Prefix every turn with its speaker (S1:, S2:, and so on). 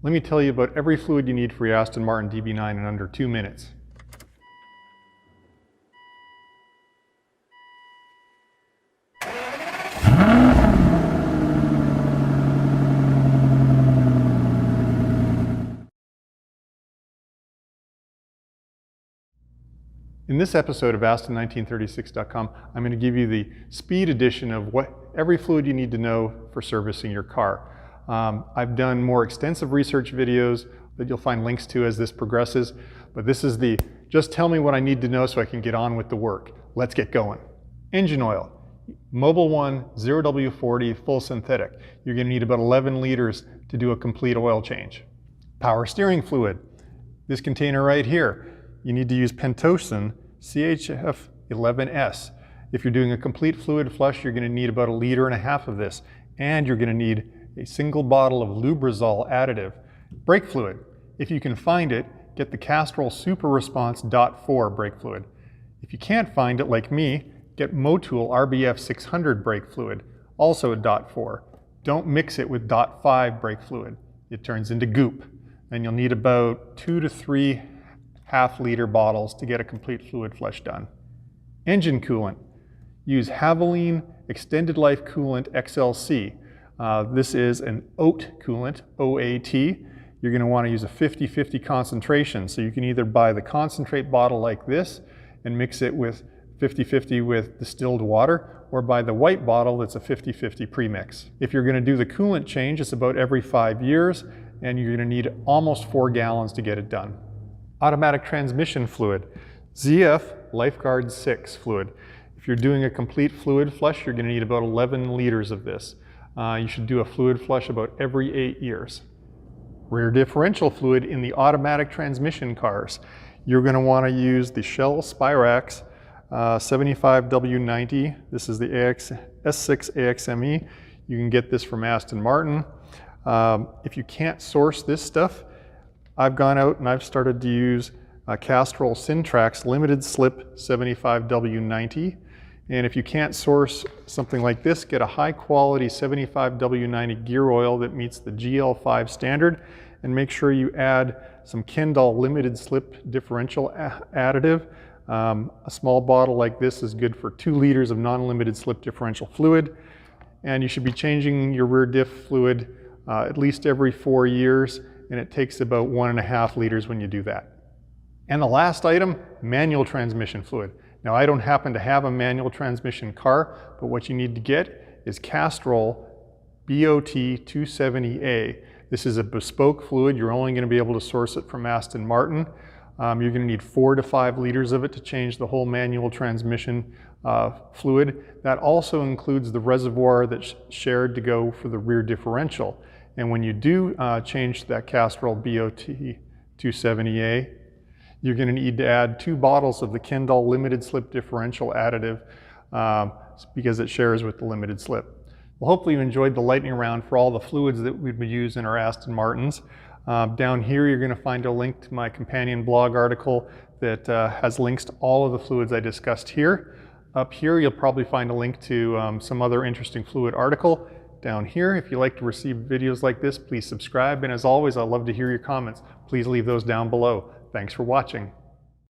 S1: Let me tell you about every fluid you need for your Aston Martin DB9 in under 2 minutes. In this episode of Aston1936.com, I'm going to give you the speed edition of every fluid you need to know for servicing your car. I've done more extensive research videos that you'll find links to as this progresses, but this is the just tell me what I need to know so I can get on with the work. Let's get going. Engine oil, Mobil 1 0W40 full synthetic. You're going to need about 11 liters to do a complete oil change. Power steering fluid, this container right here. You need to use Pentosan CHF11S. If you're doing a complete fluid flush, you're going to need about 1.5 liters of this, and you're going to need a single bottle of Lubrizol additive. Brake fluid, if you can find it, get the Castrol Super Response .4 brake fluid. If you can't find it, like me, get Motul RBF 600 brake fluid, also a .4. Don't mix it with .5 brake fluid. It turns into goop, and you'll need about 2 to 3 half-liter bottles to get a complete fluid flush done. Engine coolant, use Havoline Extended Life Coolant XLC. This is an OAT coolant, OAT. You're going to want to use a 50-50 concentration, so you can either buy the concentrate bottle like this and mix it with 50-50 with distilled water, or buy the white bottle that's a 50-50 premix. If you're going to do the coolant change, it's about every 5 years, and you're going to need almost 4 gallons to get it done. Automatic transmission fluid, ZF Lifeguard 6 fluid. If you're doing a complete fluid flush, you're going to need about 11 liters of this. You should do a fluid flush about every 8 years. Rear differential fluid in the automatic transmission cars. You're going to want to use the Shell Spirax 75W90. This is the S6 AXME. You can get this from Aston Martin. If you can't source this stuff, I've gone out and I've started to use Castrol Syntrax Limited Slip 75W90. And if you can't source something like this, get a high quality 75W90 gear oil that meets the GL5 standard, and make sure you add some Kendall Limited Slip differential additive. A small bottle like this is good for 2 liters of non-limited slip differential fluid. And you should be changing your rear diff fluid at least every 4 years, and it takes about 1.5 liters when you do that. And the last item, manual transmission fluid. Now, I don't happen to have a manual transmission car, but what you need to get is Castrol BOT 270A. This is a bespoke fluid. You're only going to be able to source it from Aston Martin. You're going to need 4 to 5 liters of it to change the whole manual transmission fluid. That also includes the reservoir that's shared to go for the rear differential. And when you do change that Castrol BOT 270A, you're going to need to add 2 bottles of the Kendall Limited Slip Differential additive because it shares with the limited slip. Well, hopefully you enjoyed the lightning round for all the fluids that we use in our Aston Martins. Down here you're going to find a link to my companion blog article that has links to all of the fluids I discussed here. Up here you'll probably find a link to some other interesting fluid article. Down here, if you like to receive videos like this, please subscribe. And as always, I'd love to hear your comments. Please leave those down below. Thanks for watching.